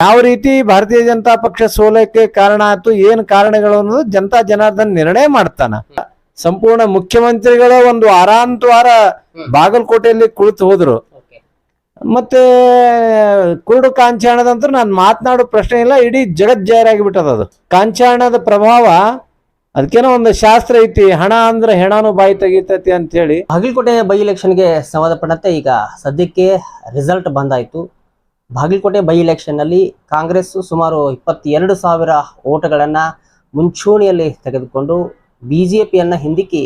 ಯಾವ ರೀತಿ ಭಾರತೀಯ ಜನತಾ ಪಕ್ಷ ಸೋಲಕ್ಕೆ ಕಾರಣ ಆಯ್ತು, ಏನು ಕಾರಣಗಳು ಅನ್ನೋದು ಜನತಾ ಜನಾರ್ದನ್ ನಿರ್ಣಯ ಮಾಡ್ತಾನ. ಸಂಪೂರ್ಣ ಮುಖ್ಯಮಂತ್ರಿಗಳ ಒಂದು ವಾರಾಂತವಾರ ಬಾಗಲಕೋಟೆಯಲ್ಲಿ ಕುಳಿತು ಹೋದ್ರು. ಮತ್ತೆ ಕುರುಡು ಕಾಂಚಾಣದಂತೂ ನಾನು ಮಾತನಾಡೋ ಪ್ರಶ್ನೆ ಇಲ್ಲ, ಇಡೀ ಜಗತ್ ಜಾಹೀರಾಗಿ ಬಿಟ್ಟದ. ಅದು ಕಾಂಚಾಣದ ಪ್ರಭಾವ, ಅದಕ್ಕೇನೋ ಒಂದು ಶಾಸ್ತ್ರ ಐತಿ, ಹಣ ಅಂದ್ರೆ ಹೆಣನು ಬಾಯಿ ತೆಗಿತೈತಿ ಅಂತ ಹೇಳಿ. ಬಾಗಲಕೋಟೆ ಬೈ ಎಲೆಕ್ಷನ್ಗೆ ಸಂಬಂಧಪಟ್ಟಂತೆ ಈಗ ಸದ್ಯಕ್ಕೆ ರಿಸಲ್ಟ್ ಬಂದಾಯ್ತು. ಬಾಗಲಕೋಟೆ ಬೈ ಎಲೆಕ್ಷನ್ ನಲ್ಲಿ ಕಾಂಗ್ರೆಸ್ ಸುಮಾರು 22,000 ಓಟ್ಗಳನ್ನ ಮುಂಚೂಣಿಯಲ್ಲಿ ತೆಗೆದುಕೊಂಡು ಬಿಜೆಪಿಯನ್ನ ಹಿಂದಿಕ್ಕಿ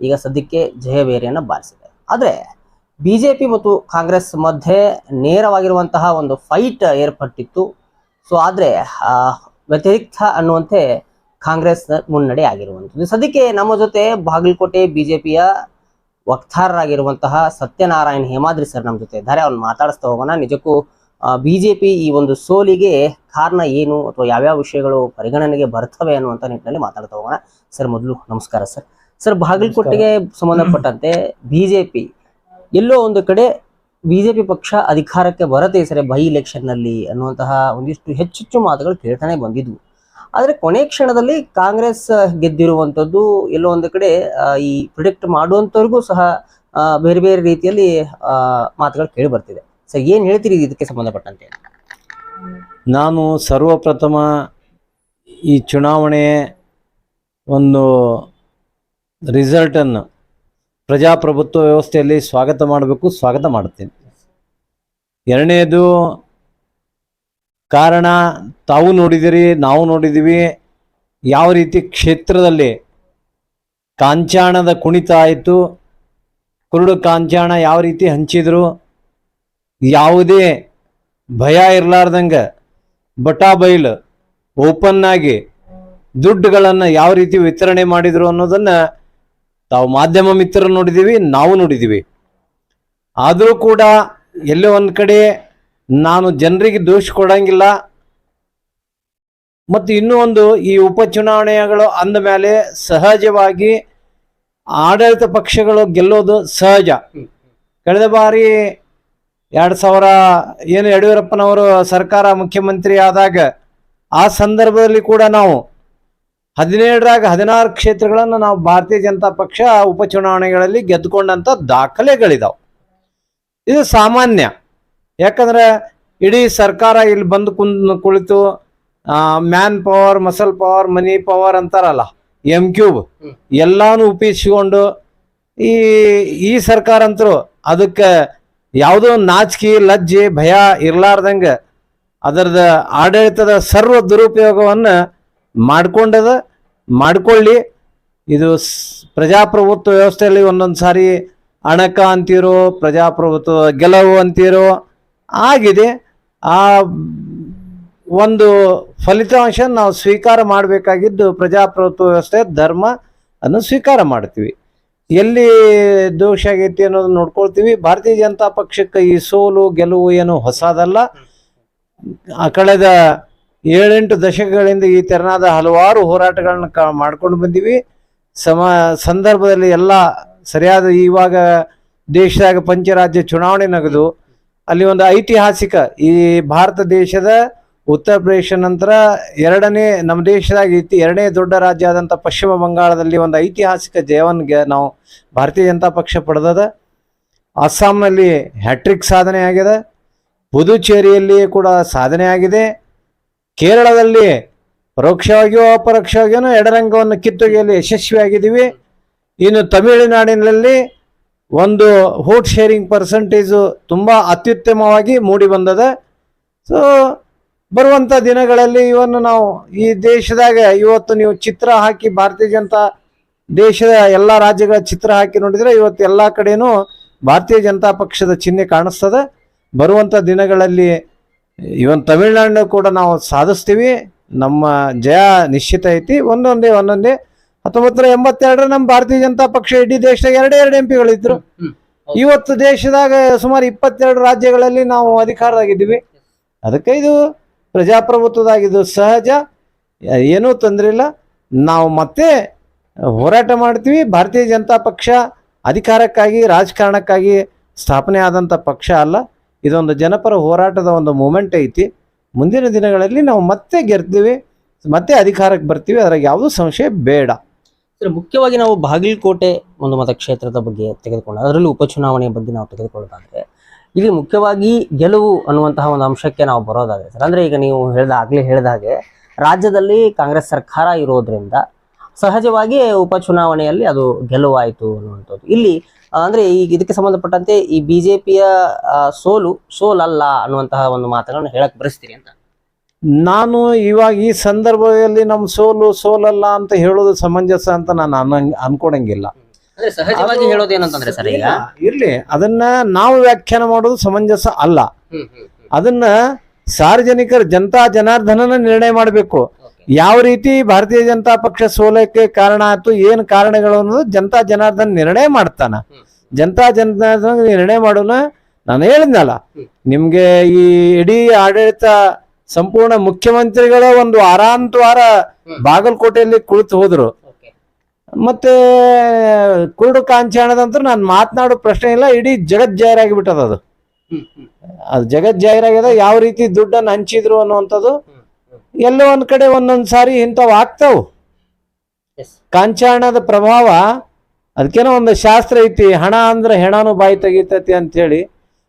ಈಗ ಸದ್ಯಕ್ಕೆ ಜಯಬೇರಿಯನ್ನ ಬಾರಿಸಿದೆ. ಆದ್ರೆ ಬಿಜೆಪಿ ಮತ್ತು ಕಾಂಗ್ರೆಸ್ ಮಧ್ಯೆ ನೇರವಾಗಿರುವಂತಹ ಒಂದು ಫೈಟ್ ಏರ್ಪಟ್ಟಿತ್ತು. ಸೊ ಆದ್ರೆ ವ್ಯತಿರಿಕ್ತ ಅನ್ನುವಂತೆ ಕಾಂಗ್ರೆಸ್ ಮುನ್ನಡೆ ಆಗಿರುವಂಥದ್ದು. ಸದ್ಯಕ್ಕೆ ನಮ್ಮ ಜೊತೆ ಬಾಗಲಕೋಟೆ ಬಿಜೆಪಿಯ ವಕ್ತಾರರಾಗಿರುವಂತಹ ಸತ್ಯನಾರಾಯಣ್ ಹೇಮಾದ್ರಿ ಸರ್ ನಮ್ಮ ಜೊತೆ ಇದ್ದಾರೆ. ಅವ್ರನ್ನ ಮಾತಾಡಿಸ್ತಾ ಹೋಗೋಣ. ನಿಜಕ್ಕೂ ಬಿಜೆಪಿ ಈ ಒಂದು ಸೋಲಿಗೆ ಕಾರಣ ಏನು ಅಥವಾ ಯಾವ್ಯಾವ ವಿಷಯಗಳು ಪರಿಗಣನೆಗೆ ಬರ್ತವೆ ಅನ್ನುವಂಥ ನಿಟ್ಟಿನಲ್ಲಿ ಮಾತಾಡ್ತಾ ಹೋಗೋಣ. ಸರ್ ಮೊದಲು ನಮಸ್ಕಾರ ಸರ್. ಸರ್, ಬಾಗಲಕೋಟೆಗೆ ಸಂಬಂಧಪಟ್ಟಂತೆ ಬಿಜೆಪಿ ಎಲ್ಲೋ ಒಂದು ಕಡೆ ಬಿಜೆಪಿ ಪಕ್ಷ ಅಧಿಕಾರಕ್ಕೆ ಬರತ್ತೆ ಸರಿ ಬೈ ಎಲೆಕ್ಷನ್ ನಲ್ಲಿ ಅನ್ನುವಂತಹ ಒಂದಿಷ್ಟು ಹೆಚ್ಚೆಚ್ಚು ಮಾತುಗಳು ಕೇಳ್ತಾನೆ ಬಂದಿದ್ವು. ಆದ್ರೆ ಕೊನೆ ಕ್ಷಣದಲ್ಲಿ ಕಾಂಗ್ರೆಸ್ ಗೆದ್ದಿರುವಂತದ್ದು ಎಲ್ಲೋ ಒಂದು ಕಡೆ ಈ ಪ್ರಿಡಿಕ್ಟ್ ಮಾಡುವಂತವ್ರಿಗೂ ಸಹ ಬೇರೆ ಬೇರೆ ರೀತಿಯಲ್ಲಿ ಮಾತುಗಳು ಕೇಳಿ ಬರ್ತಿದೆ. ಸರ್, ಏನ್ ಹೇಳ್ತೀರಿ ಇದಕ್ಕೆ ಸಂಬಂಧಪಟ್ಟಂತೆ? ನಾನು ಸರ್ವಪ್ರಥಮ ಈ ಚುನಾವಣೆ ಒಂದು ರಿಸಲ್ಟನ್ನು ಪ್ರಜಾಪ್ರಭುತ್ವ ವ್ಯವಸ್ಥೆಯಲ್ಲಿ ಸ್ವಾಗತ ಮಾಡುತ್ತೇನೆ. ಎರಡನೇದು ಕಾರಣ ತಾವು ನೋಡಿದಿರಿ, ನಾವು ನೋಡಿದ್ದೀವಿ ಯಾವ ರೀತಿ ಕ್ಷೇತ್ರದಲ್ಲಿ ಕಾಂಚಾಣದ ಕುಣಿತ ಆಯಿತು, ಕುರುಡು ಕಾಂಚಾಣ ಯಾವ ರೀತಿ ಹಂಚಿದ್ರು, ಯಾವುದೇ ಭಯ ಇರಲಾರ್ದಂಗೆ ಬಟಾಬೈಲ್ ಓಪನ್ ಆಗಿ ದುಡ್ಡುಗಳನ್ನು ಯಾವ ರೀತಿ ವಿತರಣೆ ಮಾಡಿದ್ರು ಅನ್ನೋದನ್ನು ತಾವು ಮಾಧ್ಯಮ ಮಿತ್ರರು ನೋಡಿದ್ದೀವಿ, ನಾವು ನೋಡಿದ್ದೀವಿ. ಆದರೂ ಕೂಡ ಎಲ್ಲೋ ಒಂದು ಕಡೆ ನಾನು ಜನರಿಗೆ ದೋಷ ಕೊಡಂಗಿಲ್ಲ. ಮತ್ತು ಇನ್ನೂ ಒಂದು, ಈ ಉಪಚುನಾವಣೆಗಳು ಅಂದ ಮೇಲೆ ಸಹಜವಾಗಿ ಆಡಳಿತ ಪಕ್ಷಗಳು ಗೆಲ್ಲೋದು ಸಹಜ. ಕಳೆದ ಬಾರಿ 2000 ಯಡಿಯೂರಪ್ಪನವರು ಸರ್ಕಾರ ಮುಖ್ಯಮಂತ್ರಿ ಆದಾಗ ಆ ಸಂದರ್ಭದಲ್ಲಿ ಕೂಡ ನಾವು 17ರಾಗ 16 ಕ್ಷೇತ್ರಗಳನ್ನು ನಾವು ಭಾರತೀಯ ಜನತಾ ಪಕ್ಷ ಉಪಚುನಾವಣೆಗಳಲ್ಲಿ ಗೆದ್ದುಕೊಂಡಂಥ ದಾಖಲೆಗಳಿದಾವೆ. ಇದು ಸಾಮಾನ್ಯ. ಯಾಕಂದ್ರೆ ಇಡೀ ಸರ್ಕಾರ ಇಲ್ಲಿ ಬಂದು ಕುಳಿತು man power, muscle power, money power ಅಂತಾರಲ್ಲ, M³ ಎಲ್ಲಾನು ಉಪಯೋಗಿಸಿಕೊಂಡು ಈ ಸರ್ಕಾರ ಅಂತರೂ ಅದಕ್ಕೆ ಯಾವುದೋ ನಾಚಿಕೆ, ಲಜ್ಜೆ, ಭಯ ಇರಲಾರ್ದಂಗೆ ಅದರದ ಆಡಳಿತದ ಸರ್ವ ದುರುಪಯೋಗವನ್ನು ಮಾಡ್ಕೊಳ್ಳಿ. ಇದು ಪ್ರಜಾಪ್ರಭುತ್ವ ವ್ಯವಸ್ಥೆಯಲ್ಲಿ ಒಂದೊಂದು ಸಾರಿ ಅಣಕ ಅಂತೀರೋ, ಪ್ರಜಾಪ್ರಭುತ್ವ ಗೆಲುವು ಅಂತೀರೋ ಆಗಿದೆ. ಆ ಒಂದು ಫಲಿತಾಂಶ ನಾವು ಸ್ವೀಕಾರ ಮಾಡಬೇಕಾಗಿದ್ದು ಪ್ರಜಾಪ್ರಭುತ್ವ ವ್ಯವಸ್ಥೆ ಧರ್ಮ ಅನ್ನು ಸ್ವೀಕಾರ ಮಾಡ್ತೀವಿ. ಎಲ್ಲಿ ದೋಷ ಆಗೈತಿ ಅನ್ನೋದನ್ನ ನೋಡ್ಕೊಳ್ತೀವಿ. ಭಾರತೀಯ ಜನತಾ ಪಕ್ಷಕ್ಕೆ ಈ ಸೋಲು ಗೆಲುವು ಏನು ಹೊಸದಲ್ಲ. ಕಳೆದ 7-8 ದಶಕಗಳಿಂದ ಈ ತೆರನಾದ ಹಲವಾರು ಹೋರಾಟಗಳನ್ನ ಮಾಡ್ಕೊಂಡು ಬಂದೀವಿ. ಸಂದರ್ಭದಲ್ಲಿ ಎಲ್ಲ ಸರಿಯಾದ, ಇವಾಗ ದೇಶದಾಗ ಪಂಚರಾಜ್ಯ ಚುನಾವಣೆ ನಗದು ಅಲ್ಲಿ ಒಂದು ಐತಿಹಾಸಿಕ, ಈ ಭಾರತ ದೇಶದ ಉತ್ತರ ಪ್ರದೇಶ ನಂತರ ನಮ್ಮ ದೇಶದಾಗ 2ನೇ ದೊಡ್ಡ ರಾಜ್ಯ ಆದಂಥ ಪಶ್ಚಿಮ ಬಂಗಾಳದಲ್ಲಿ ಒಂದು ಐತಿಹಾಸಿಕ ಜಯವನ್ನು ನಾವು ಭಾರತೀಯ ಜನತಾ ಪಕ್ಷ ಪಡೆದದ. ಅಸ್ಸಾಂನಲ್ಲಿ ಹ್ಯಾಟ್ರಿಕ್ ಸಾಧನೆ ಆಗಿದೆ. ಪುದುಚೇರಿಯಲ್ಲಿ ಕೂಡ ಸಾಧನೆ ಆಗಿದೆ. ಕೇರಳದಲ್ಲಿ ಪರೋಕ್ಷವಾಗಿಯೋ ಅಪರೋಕ್ಷವಾಗಿಯೋ ಎಡರಂಗವನ್ನು ಕಿತ್ತೊಗೆಯಲ್ಲಿ ಯಶಸ್ವಿಯಾಗಿದ್ದೀವಿ. ಇನ್ನು ತಮಿಳುನಾಡಿನಲ್ಲಿ ಒಂದು ವೋಟ್ ಶೇರಿಂಗ್ ಪರ್ಸೆಂಟೇಜು ತುಂಬ ಅತ್ಯುತ್ತಮವಾಗಿ ಮೂಡಿ ಬಂದದ. ಸೊ ಬರುವಂಥ ದಿನಗಳಲ್ಲಿ ಇವನ್ನು ನಾವು ಈ ದೇಶದಾಗ ಇವತ್ತು ನೀವು ಚಿತ್ರ ಹಾಕಿ ಭಾರತೀಯ ಜನತಾ ದೇಶದ ಎಲ್ಲ ರಾಜ್ಯಗಳ ಚಿತ್ರ ಹಾಕಿ ನೋಡಿದರೆ ಇವತ್ತು ಎಲ್ಲ ಕಡೆನೂ ಭಾರತೀಯ ಜನತಾ ಪಕ್ಷದ ಚಿಹ್ನೆ ಕಾಣಿಸ್ತದೆ. ಬರುವಂಥ ದಿನಗಳಲ್ಲಿ ಇವನ್ ತಮಿಳುನಾಡಿನ ಕೂಡ ನಾವು ಸಾಧಿಸ್ತೀವಿ. ನಮ್ಮ ಜಯ ನಿಶ್ಚಿತ ಐತಿ. ಒಂದೊಂದೇ 1982 ನಮ್ಮ ಭಾರತೀಯ ಜನತಾ ಪಕ್ಷ ಇಡೀ ದೇಶದಾಗ 2 MP ಗಳಿದ್ರು. ಇವತ್ತು ದೇಶದಾಗ ಸುಮಾರು 22 ರಾಜ್ಯಗಳಲ್ಲಿ ನಾವು ಅಧಿಕಾರದಾಗಿದ್ದೀವಿ. ಅದಕ್ಕೆ ಇದು ಪ್ರಜಾಪ್ರಭುತ್ವದಾಗಿದ್ದು ಸಹಜ, ಏನೂ ತೊಂದರೆ ಇಲ್ಲ. ನಾವು ಮತ್ತೆ ಹೋರಾಟ ಮಾಡ್ತೀವಿ. ಭಾರತೀಯ ಜನತಾ ಪಕ್ಷ ಅಧಿಕಾರಕ್ಕಾಗಿ, ರಾಜಕಾರಣಕ್ಕಾಗಿ ಸ್ಥಾಪನೆ ಆದಂಥ ಪಕ್ಷ ಅಲ್ಲ. ಇದೊಂದು ಜನಪರ ಹೋರಾಟದ ಒಂದು ಮೂಮೆಂಟ್ ಐತಿ. ಮುಂದಿನ ದಿನಗಳಲ್ಲಿ ನಾವು ಮತ್ತೆ ಗೆಲ್ತೀವಿ, ಮತ್ತೆ ಅಧಿಕಾರಕ್ಕೆ ಬರ್ತೀವಿ, ಅದ್ರಾಗ ಯಾವುದೂ ಸಂಶಯ ಬೇಡ. ಮುಖ್ಯವಾಗಿ ನಾವು ಬಾಗಲಕೋಟೆ ಒಂದು ಮತಕ್ಷೇತ್ರದ ಬಗ್ಗೆ ತೆಗೆದುಕೊಂಡು ಅದರಲ್ಲೂ ಉಪಚುನಾವಣೆಯ ಬಗ್ಗೆ ನಾವು ತೆಗೆದುಕೊಳ್ಳೋದಾದ್ರೆ ಇಲ್ಲಿ ಮುಖ್ಯವಾಗಿ ಗೆಲುವು ಅನ್ನುವಂತಹ ಒಂದು ಅಂಶಕ್ಕೆ ನಾವು ಬರೋದಾದ್ರೆ ಸರ್, ಅಂದ್ರೆ ಈಗ ನೀವು ಆಗ್ಲೇ ಹೇಳಿದ ಹಾಗೆ ರಾಜ್ಯದಲ್ಲಿ ಕಾಂಗ್ರೆಸ್ ಸರ್ಕಾರ ಇರೋದ್ರಿಂದ ಸಹಜವಾಗಿ ಉಪಚುನಾವಣೆಯಲ್ಲಿ ಅದು ಗೆಲುವಾಯಿತು ಅನ್ನುವಂಥದ್ದು. ಇಲ್ಲಿ ಅಂದ್ರೆ ಈಗ ಇದಕ್ಕೆ ಸಂಬಂಧಪಟ್ಟಂತೆ ಈ ಬಿಜೆಪಿಯ ಸೋಲಲ್ಲ ಅನ್ನುವಂತಹ ಒಂದು ಮಾತುಗಳನ್ನು ಹೇಳಕ್ ಬರೆಸ್ತೀರಿ ಅಂತ ನಾನು ಇವಾಗ ಈ ಸಂದರ್ಭದಲ್ಲಿ ನಮ್ಮ ಸೋಲಲ್ಲ ಅಂತ ಹೇಳೋದು ಸಮಂಜಸ ಅಂತ ನಾನು ಅನ್ಕೊಳಂಗಿಲ್ಲ. ಅಂದ್ರೆ ಸಹಜವಾಗಿ ಹೇಳೋದೇನಂತಂದ್ರೆ ಸರ್, ಈಗ ಇರ್ಲಿ, ಅದನ್ನ ನಾವು ವ್ಯಾಖ್ಯಾನ ಮಾಡೋದು ಸಮಂಜಸ ಅಲ್ಲ. ಅದನ್ನ ಸಾರ್ವಜನಿಕರ ಜನತಾ ಜನಾರ್ದನನ ನಿರ್ಣಯ ಮಾಡಬೇಕು. ಯಾವ ರೀತಿ ಭಾರತೀಯ ಜನತಾ ಪಕ್ಷ ಸೋಲಕ್ಕೆ ಕಾರಣ ಆಯ್ತು, ಏನು ಕಾರಣಗಳು ಅನ್ನೋದು ಜನತಾ ಜನಾರ್ದನ ನಿರ್ಣಯ ಮಾಡ್ತಾನ. ಜನತಾ ಜನಾರ್ದನ ನಿರ್ಣಯ ಮಾಡೋಣ. ನಾನು ಹೇಳಿದ್ನಲ್ಲ ನಿಮ್ಗೆ, ಈ ಇಡೀ ಆಡಳಿತ ಸಂಪೂರ್ಣ ಮುಖ್ಯಮಂತ್ರಿಗಳ ಒಂದು ವಾರಾಂತವಾರ ಬಾಗಲಕೋಟೆಯಲ್ಲಿ ಕುಳಿತು ಹೋದ್ರು. ಮತ್ತೆ ಕುರುಡು ಕಾಂಚಾಣದಂತೂ ನಾನು ಮಾತನಾಡೋ ಪ್ರಶ್ನೆ ಇಲ್ಲ. ಇಡೀ ಜಗತ್ ಜಾಹೀರಾಗಿ ಬಿಟ್ಟದ. ಅದು ಜಗತ್ ಜಾಹೀರಾಗ್ಯದ. ಯಾವ ರೀತಿ ದುಡ್ಡನ್ನು ಹಂಚಿದ್ರು ಅನ್ನುವಂಥದ್ದು ಎಲ್ಲೋ ಒಂದ್ ಕಡೆ ಒಂದೊಂದ್ ಸಾರಿ ಇಂಥವು ಆಗ್ತಾವು. ಕಾಂಚಾಣದ ಪ್ರಭಾವ, ಅದಕ್ಕೇನೋ ಒಂದು ಶಾಸ್ತ್ರ ಐತಿ, ಹಣ ಅಂದ್ರೆ ಹೆಣನು ಬಾಯಿ ತೆಗಿತತಿ ಅಂತ ಹೇಳಿ.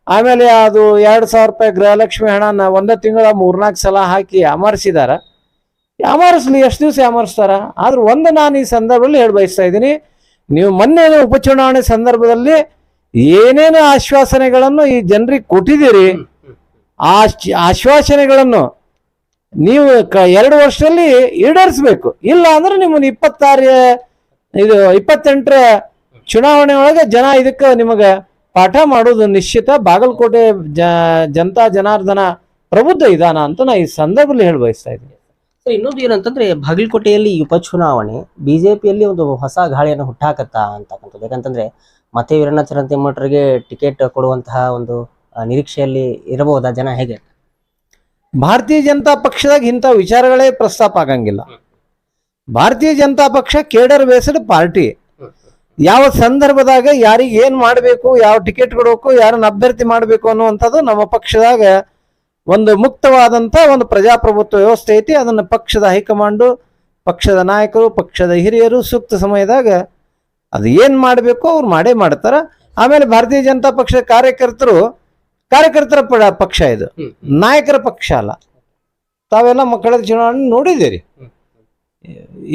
ಆಮೇಲೆ ಅದು 2,000 ರೂಪಾಯಿ ಗೃಹಲಕ್ಷ್ಮಿ ಹಣನ ಒಂದೇ ತಿಂಗಳ 3-4 ಸಲ ಹಾಕಿ ಅಮರ್ಸಿದಾರ. ಅಮರ್ಸ್ಲಿ, ಎಷ್ಟು ದಿವಸ ಅಮರ್ಸ್ತಾರ. ಆದ್ರೂ ಒಂದು ನಾನು ಈ ಸಂದರ್ಭದಲ್ಲಿ ಹೇಳಿ ಬಯಸ್ತಾ ಇದ್ದೀನಿ, ನೀವು ಮೊನ್ನೆ ಉಪಚುನಾವಣೆ ಸಂದರ್ಭದಲ್ಲಿ ಏನೇನು ಆಶ್ವಾಸನೆಗಳನ್ನು ಈ ಜನರಿಗೆ ಕೊಟ್ಟಿದ್ದೀರಿ, ಆ ಆಶ್ವಾಸನೆಗಳನ್ನು ನೀವು 2 ವರ್ಷದಲ್ಲಿ ಈಡೇರಿಸ್ಬೇಕು. ಇಲ್ಲ ಅಂದ್ರೆ ನಿಮ್ಮನ್ನು 28ರ ಚುನಾವಣೆ ಒಳಗೆ ಜನ ಇದಕ್ಕೆ ನಿಮಗೆ ಪಾಠ ಮಾಡೋದು ನಿಶ್ಚಿತ. ಬಾಗಲಕೋಟೆ ಜನತಾ ಜನಾರ್ದನ ಪ್ರಬುದ್ಧ ವಿಧಾನ ಅಂತ ನಾ ಈ ಸಂದರ್ಭದಲ್ಲಿ ಹೇಳಿ ಬಯಸ್ತಾ ಇದ್ದೀನಿ. ಇನ್ನೊಂದು ಏನಂತಂದ್ರೆ ಬಾಗಲಕೋಟೆಯಲ್ಲಿ ಉಪಚುನಾವಣೆ ಬಿಜೆಪಿಯಲ್ಲಿ ಒಂದು ಹೊಸ ಗಾಳಿಯನ್ನು ಹುಟ್ಟಾಕತ್ತಾ ಅಂತಕ್ಕಂಥದ್ದು. ಯಾಕಂತಂದ್ರೆ ಮತ್ತೆ ವೀರಣ್ಣ ಚರಂತಿಮಠರಿಗೆ ಟಿಕೆಟ್ ಕೊಡುವಂತಹ ಒಂದು ನಿರೀಕ್ಷೆಯಲ್ಲಿ ಇರಬಹುದಾ ಜನ? ಹೇಗೆ ಭಾರತೀಯ ಜನತಾ ಪಕ್ಷದಾಗ ಇಂಥ ವಿಚಾರಗಳೇ ಪ್ರಸ್ತಾಪ ಆಗಂಗಿಲ್ಲ. ಭಾರತೀಯ ಜನತಾ ಪಕ್ಷ ಕೇಡರ್ ಬೇಸ್ಡ್ ಪಾರ್ಟಿ. ಯಾವ ಸಂದರ್ಭದಾಗ ಯಾರಿಗೆ ಏನ್ ಮಾಡಬೇಕು, ಯಾವ ಟಿಕೆಟ್ ಕೊಡಬೇಕು, ಯಾರನ್ನ ಅಭ್ಯರ್ಥಿ ಮಾಡಬೇಕು ಅನ್ನುವಂಥದ್ದು ನಮ್ಮ ಪಕ್ಷದಾಗ ಒಂದು ಮುಕ್ತವಾದಂಥ ಒಂದು ಪ್ರಜಾಪ್ರಭುತ್ವ ವ್ಯವಸ್ಥೆ ಐತಿ. ಅದನ್ನು ಪಕ್ಷದ ಹೈಕಮಾಂಡು, ಪಕ್ಷದ ನಾಯಕರು, ಪಕ್ಷದ ಹಿರಿಯರು ಸೂಕ್ತ ಸಮಯದಾಗ ಅದು ಏನ್ ಮಾಡಬೇಕು ಅವ್ರು ಮಾಡೇ ಮಾಡ್ತಾರ. ಆಮೇಲೆ ಭಾರತೀಯ ಜನತಾ ಪಕ್ಷದ ಕಾರ್ಯಕರ್ತರ ಪಕ್ಷ, ಇದು ನಾಯಕರ ಪಕ್ಷ ಅಲ್ಲ. ತಾವೆಲ್ಲ ಮಕ್ಕಳ ಚುನಾವಣೆ ನೋಡಿದ್ದೀರಿ.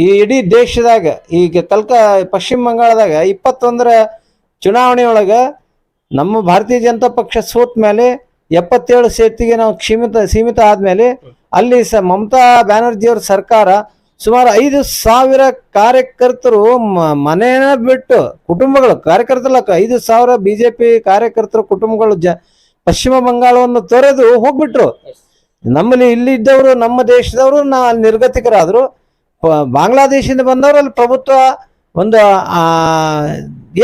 ಈ ಇಡೀ ದೇಶದಾಗ ಈಗ ಪಶ್ಚಿಮ ಬಂಗಾಳದಾಗ 21ರ ಚುನಾವಣೆಯೊಳಗ ನಮ್ಮ ಭಾರತೀಯ ಜನತಾ ಪಕ್ಷ ಸೋತ ಮೇಲೆ 77 ಸೀಟಿಗೆ ನಾವು ಸೀಮಿತ ಆದ್ಮೇಲೆ ಅಲ್ಲಿ ಮಮತಾ ಬ್ಯಾನರ್ಜಿಯವ್ರ ಸರ್ಕಾರ ಸುಮಾರು 5,000 ಕಾರ್ಯಕರ್ತರು ಮನೆಯ ಬಿಟ್ಟು ಕುಟುಂಬಗಳು, ಕಾರ್ಯಕರ್ತಲ್ಲ, 5,000 ಬಿಜೆಪಿ ಕಾರ್ಯಕರ್ತರ ಕುಟುಂಬಗಳು ಪಶ್ಚಿಮ ಬಂಗಾಳವನ್ನು ತೊರೆದು ಹೋಗ್ಬಿಟ್ರು. ನಮ್ಮಲ್ಲಿ ಇಲ್ಲಿ ಇದ್ದವರು, ನಮ್ಮ ದೇಶದವರು ಅಲ್ಲಿ ನಿರ್ಗತಿಕರಾದ್ರು. ಬಾಂಗ್ಲಾದೇಶದಿಂದ ಬಂದವರು ಅಲ್ಲಿ ಪ್ರಭುತ್ವ ಒಂದು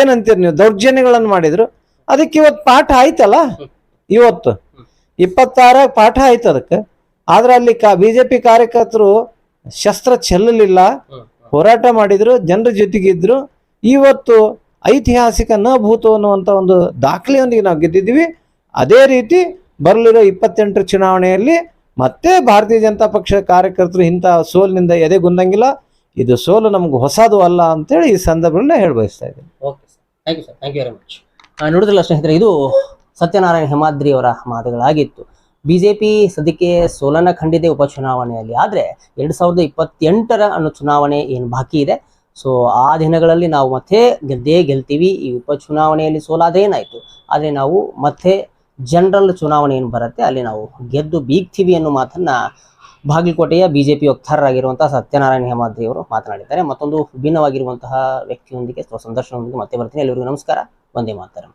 ಏನಂತೀರಿ ನೀವು, ದೌರ್ಜನ್ಯಗಳನ್ನು ಮಾಡಿದ್ರು. ಅದಕ್ಕೆ ಇವತ್ತು ಪಾಠ ಆಯ್ತಲ್ಲ. ಇವತ್ತು 26 ಪಾಠ ಆಯ್ತು ಅದಕ್ಕೆ. ಆದ್ರೆ ಅಲ್ಲಿ ಬಿಜೆಪಿ ಕಾರ್ಯಕರ್ತರು ಶಸ್ತ್ರ ಚೆಲ್ಲಲಿಲ್ಲ, ಹೋರಾಟ ಮಾಡಿದ್ರು, ಜನರ ಜೊತೆಗಿದ್ರು. ಇವತ್ತು ಐತಿಹಾಸಿಕ ಭೂತ ಅನ್ನುವಂಥ ಒಂದು ದಾಖಲೆಯೊಂದಿಗೆ ನಾವು ಗೆದ್ದಿದ್ದೀವಿ. ಅದೇ ರೀತಿ ಬರಲಿರೋ 28ರ ಚುನಾವಣೆಯಲ್ಲಿ ಮತ್ತೆ ಭಾರತೀಯ ಜನತಾ ಪಕ್ಷದ ಕಾರ್ಯಕರ್ತರು ಇಂಥ ಸೋಲಿನಿಂದ ಎದೆಗುಂದಂಗಿಲ್ಲ. ಇದು ಸೋಲು ನಮ್ಗೆ ಹೊಸದು ಅಲ್ಲ ಅಂತೇಳಿ ಈ ಸಂದರ್ಭದಲ್ಲಿ ಹೇಳಿ ಬಯಸ್ತಾ ಇದ್ದೀನಿ. Okay sir, thank you sir, thank you very much. ನೋಡಿದ್ರಲ್ಲ ಸ್ನೇಹಿತರೆ, ಇದು ಸತ್ಯನಾರಾಯಣ ಹೆಮಾದ್ರಿ ಅವರ ಮಾತುಗಳಾಗಿತ್ತು. ಬಿಜೆಪಿ ಸದ್ಯಕ್ಕೆ ಸೋಲನ್ನ ಕಂಡಿದೆ ಉಪಚುನಾವಣೆಯಲ್ಲಿ. ಆದರೆ 2028ರ ಅನ್ನೋ ಚುನಾವಣೆ ಏನು ಬಾಕಿ ಇದೆ, ಸೊ ಆ ದಿನಗಳಲ್ಲಿ ನಾವು ಮತ್ತೆ ಗೆಲ್ತೀವಿ. ಈ ಉಪಚುನಾವಣೆಯಲ್ಲಿ ಸೋಲಾದ್ರೆ ಏನಾಯ್ತು, ಆದರೆ ನಾವು ಮತ್ತೆ ಜನರಲ್ ಚುನಾವಣೆ ಏನು ಬರುತ್ತೆ ಅಲ್ಲಿ ನಾವು ಗೆದ್ದು ಬೀಗ್ತೀವಿ ಅನ್ನೋ ಮಾತನ್ನ ಬಾಗಲಕೋಟೆಯ ಬಿಜೆಪಿ ವಕ್ತಾರರಾಗಿರುವಂತಹ ಸತ್ಯನಾರಾಯಣ ಹೆಮಾದ್ರಿ ಅವರು ಮಾತನಾಡಿದ್ದಾರೆ. ಮತ್ತೊಂದು ವಿಭಿನ್ನವಾಗಿರುವಂತಹ ವ್ಯಕ್ತಿಯೊಂದಿಗೆ ಸಂದರ್ಶನದೊಂದಿಗೆ ಮತ್ತೆ ಬರ್ತೀನಿ. ಎಲ್ಲರಿಗೂ ನಮಸ್ಕಾರ. ವಂದೇ ಮಾತರಂ.